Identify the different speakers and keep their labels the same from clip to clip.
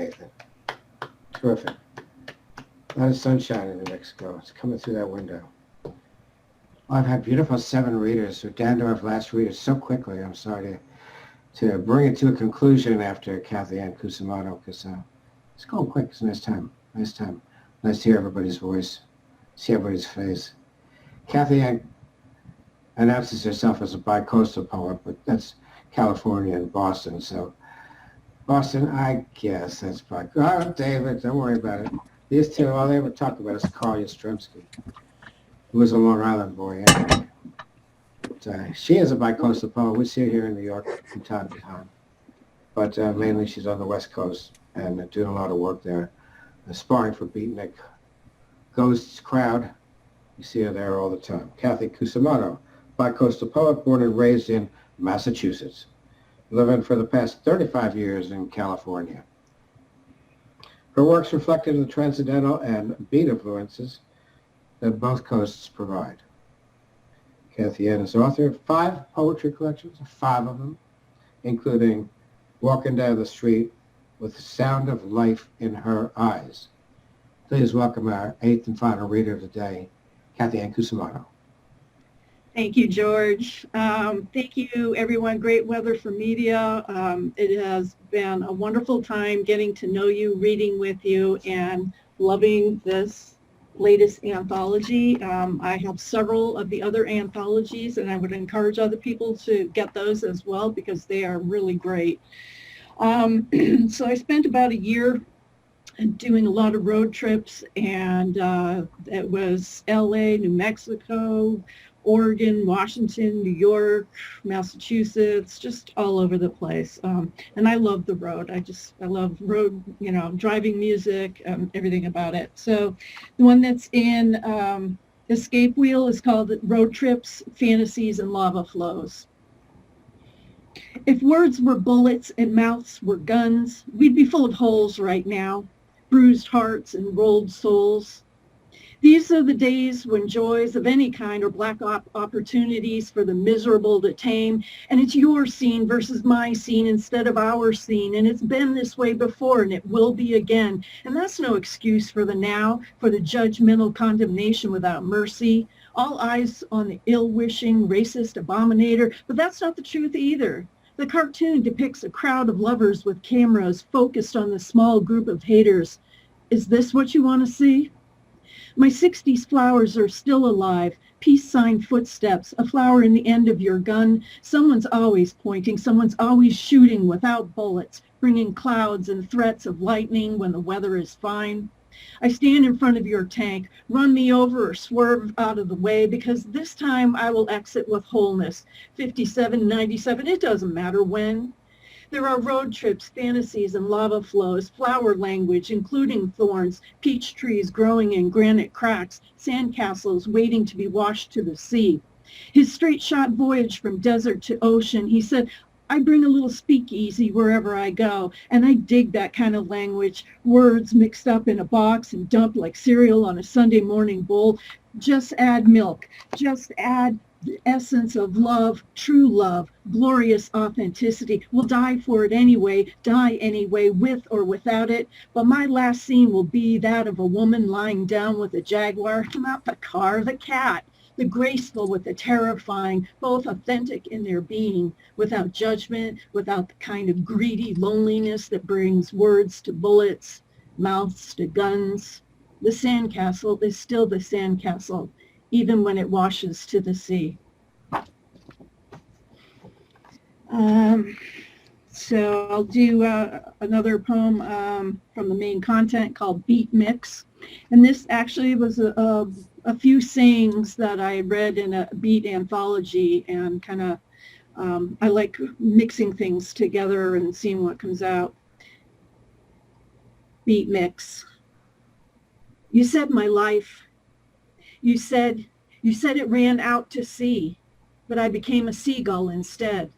Speaker 1: Nathan. Terrific. A lot of sunshine in New Mexico. It's coming through that window. Well, I've had beautiful 7 readers. We're down to our last reader so quickly. I'm sorry to bring it to a conclusion after Cathyann Kusumoto, because it's going quick. It's a nice time. Nice time. Nice to hear everybody's voice, see everybody's face. Cathyann announces herself as a bi-coastal poet, but that's California and Boston. So Boston, I guess that's bi. Oh, David, don't worry about it. These two, all they ever talk about is Carl Yastrzemski, who was a Long Island boy anyway. But, she is a bi-coastal poet. We see her here in New York from time to time. But mainly she's on the West Coast and doing a lot of work there. Sparring for Beatnik Ghost's crowd. You see her there all the time. Cathyann Kusumoto, bi-coastal poet, born and raised in Massachusetts, living for the past 35 years in California. Her works reflected the transcendental and beat influences that both coasts provide. Cathyann is author of 5 poetry collections, 5 of them, including Walking Down the Street with the Sound of Life in Her Eyes. Please welcome our 8th and final reader of the day, Cathyann Kusumoto.
Speaker 2: Thank you, George. Thank you, everyone. Great Weather for Media. It has been a wonderful time getting to know you, reading with you, and loving this latest anthology. I have several of the other anthologies, and I would encourage other people to get those as well because they are really great. So I spent about a year doing a lot of road trips, and it was LA, New Mexico, Oregon, Washington, New York, Massachusetts, just all over the place. And I love the road. I love road, driving music, everything about it. So the one that's in Escape Wheel is called Road Trips, Fantasies, and Lava Flows. If words were bullets and mouths were guns, we'd be full of holes right now, bruised hearts and rolled souls. These are the days when joys of any kind are black opportunities for the miserable to tame, and it's your scene versus my scene instead of our scene, and it's been this way before, and it will be again. And that's no excuse for the now, for the judgmental condemnation without mercy, all eyes on the ill-wishing, racist abominator, but that's not the truth either. The cartoon depicts a crowd of lovers with cameras focused on the small group of haters. Is this what you want to see? My 60s flowers are still alive, peace sign footsteps, a flower in the end of your gun. Someone's always pointing, someone's always shooting without bullets, bringing clouds and threats of lightning when the weather is fine. I stand in front of your tank, run me over or swerve out of the way, because this time I will exit with wholeness. 57, 97, it doesn't matter when. There are road trips, fantasies, and lava flows, flower language, including thorns, peach trees growing in granite cracks, sandcastles waiting to be washed to the sea. His straight-shot voyage from desert to ocean, he said, I bring a little speakeasy wherever I go, and I dig that kind of language, words mixed up in a box and dumped like cereal on a Sunday morning bowl. Just add milk, just add the essence of love, true love, glorious authenticity. We'll die for it anyway, die anyway, with or without it. But my last scene will be that of a woman lying down with a jaguar, not the car, the cat. The graceful with the terrifying, both authentic in their being, without judgment, without the kind of greedy loneliness that brings words to bullets, mouths to guns. The sandcastle is still the sandcastle, even when it washes to the sea. So I'll do another poem from the main content called Beat Mix. And this actually was a few sayings that I read in a beat anthology, and kind of, I like mixing things together and seeing what comes out. Beat Mix. You said my life. You said it ran out to sea, but I became a seagull instead.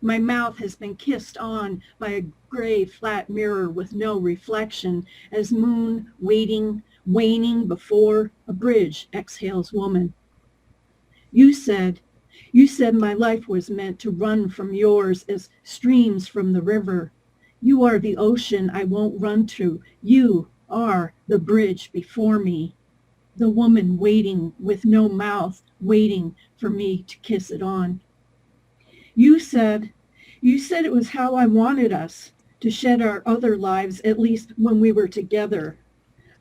Speaker 2: My mouth has been kissed on by a gray flat mirror with no reflection, as moon waning before a bridge exhales woman. You said my life was meant to run from yours as streams from the river. You are the ocean I won't run to. You are the bridge before me. The woman waiting with no mouth, waiting for me to kiss it on. You said it was how I wanted us to shed our other lives, at least when we were together.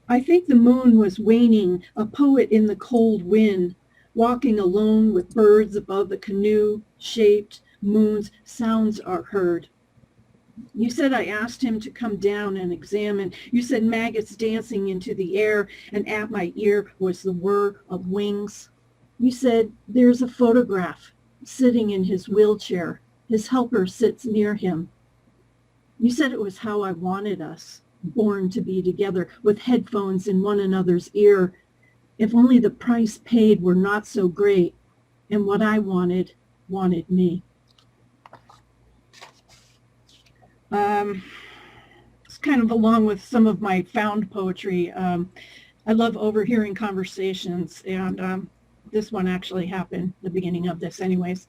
Speaker 2: I think the moon was waning, a poet in the cold wind, walking alone with birds above the canoe-shaped moon's sounds are heard. You said I asked him to come down and examine. You said maggots dancing into the air, and at my ear was the whir of wings. You said there's a photograph sitting in his wheelchair. His helper sits near him. You said it was how I wanted us, born to be together with headphones in one another's ear. If only the price paid were not so great, and what I wanted me. It's kind of along with some of my found poetry. I love Overhearing Conversations, and this one actually happened, the beginning of this anyways.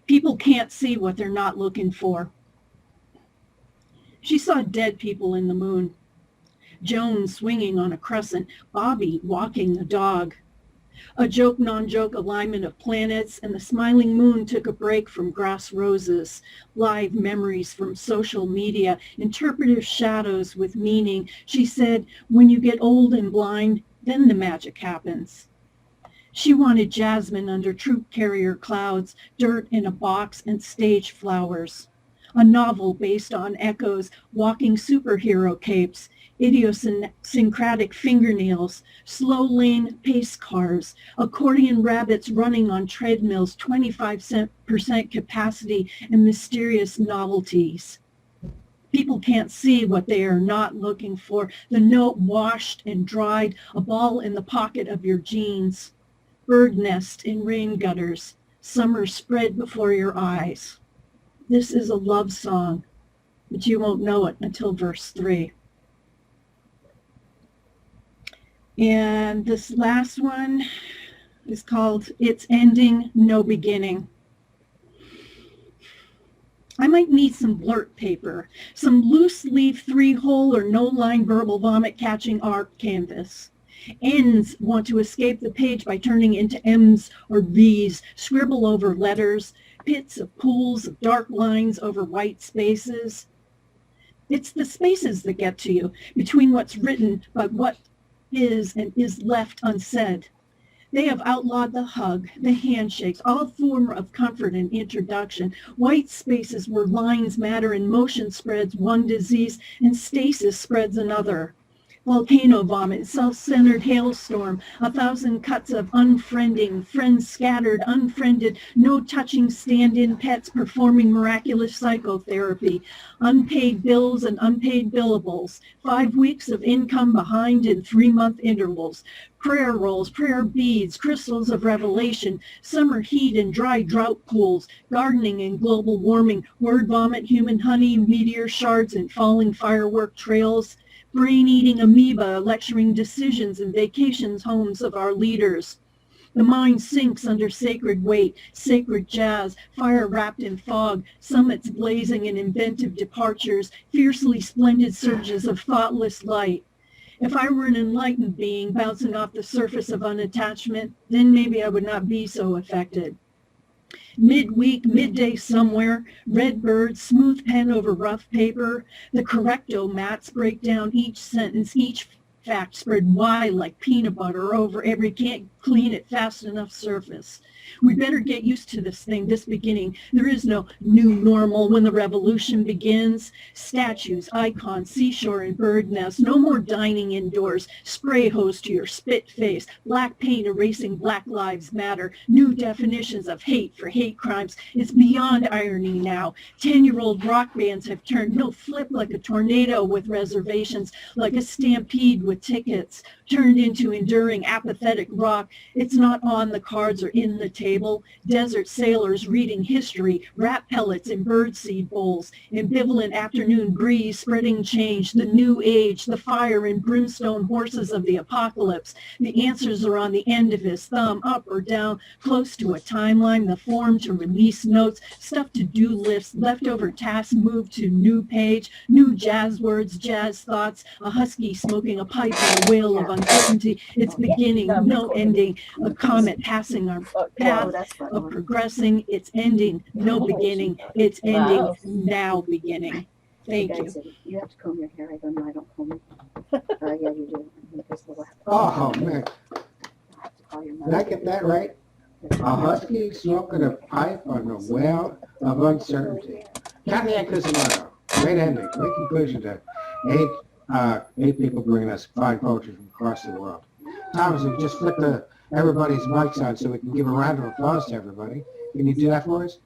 Speaker 2: People can't see what they're not looking for. She saw dead people in the moon. Joan swinging on a crescent, Bobby walking the dog. A joke, non-joke alignment of planets, and the smiling moon took a break from grass roses, live memories from social media, interpretive shadows with meaning. She said, when you get old and blind, then the magic happens. She wanted jasmine under troop carrier clouds, dirt in a box, and stage flowers. A novel based on echoes, walking superhero capes, idiosyncratic fingernails, slow lane pace cars, accordion rabbits running on treadmills, 25% capacity, and mysterious novelties. People can't see what they are not looking for. The note washed and dried, a ball in the pocket of your jeans, bird nest in rain gutters, summer spread before your eyes. This is a love song, but you won't know it until verse 3. And this last one is called It's Ending, No Beginning. I might need some blurt paper, some loose leaf 3-hole or no-line verbal vomit catching art canvas. N's want to escape the page by turning into M's or V's, scribble over letters, pits of pools of dark lines over white spaces. It's the spaces that get to you, between what's written but what is and is left unsaid. They have outlawed the hug, the handshakes, all form of comfort and introduction. White spaces where lines matter and motion spreads one disease and stasis spreads another. Volcano vomit, self-centered hailstorm, 1,000 cuts of unfriending, friends scattered, unfriended, no touching stand-in pets performing miraculous psychotherapy, unpaid bills and unpaid billables, 5 weeks of income behind in 3-month intervals, prayer rolls, prayer beads, crystals of revelation, summer heat and dry drought pools, gardening and global warming, word vomit, human honey, meteor shards and falling firework trails, brain-eating amoeba lecturing decisions and vacations homes of our leaders. The mind sinks under sacred weight, sacred jazz, fire wrapped in fog, summits blazing in inventive departures, fiercely splendid surges of thoughtless light. If I were an enlightened being bouncing off the surface of unattachment, then maybe I would not be so affected. Midweek, midday somewhere, red birds, smooth pen over rough paper. The correcto-mats break down each sentence, each fact spread wide like peanut butter over every can't clean it fast enough surface. We better get used to this thing, this beginning. There is no new normal when the revolution begins. Statues, icons, seashore and bird nests. No more dining indoors. Spray hose to your spit face. Black paint erasing Black Lives Matter. New definitions of hate for hate crimes. It's beyond irony now. 10-year-old rock bands have turned flip like a tornado with reservations, like a stampede with tickets, turned into enduring apathetic rock. It's not on the cards or in the table. Desert sailors reading history, rat pellets in birdseed bowls, ambivalent afternoon breeze spreading change, the new age, the fire and brimstone horses of the apocalypse. The answers are on the end of his thumb, up or down, close to a timeline, the form to release notes, stuff to-do lists, leftover tasks moved to new page, new jazz words, jazz thoughts, a husky smoking a pipe in a whale of uncertainty. It's beginning, no ending, a comet passing our path of progressing. It's ending, no beginning. It's ending, now beginning. Thank you.
Speaker 3: You have to comb your hair. I don't know. I don't comb it. Yeah, you do.
Speaker 1: Oh, man.
Speaker 3: I have to call your
Speaker 1: Did
Speaker 3: mother.
Speaker 1: I get that right? A husky smoking a pipe on the well of uncertainty. Cathyann Kusumoto. Great ending. Great conclusion to eight people bringing us fine poetry from across the world. Thomas, if you just flip everybody's mics on so we can give a round of applause to everybody. Can you do that for us?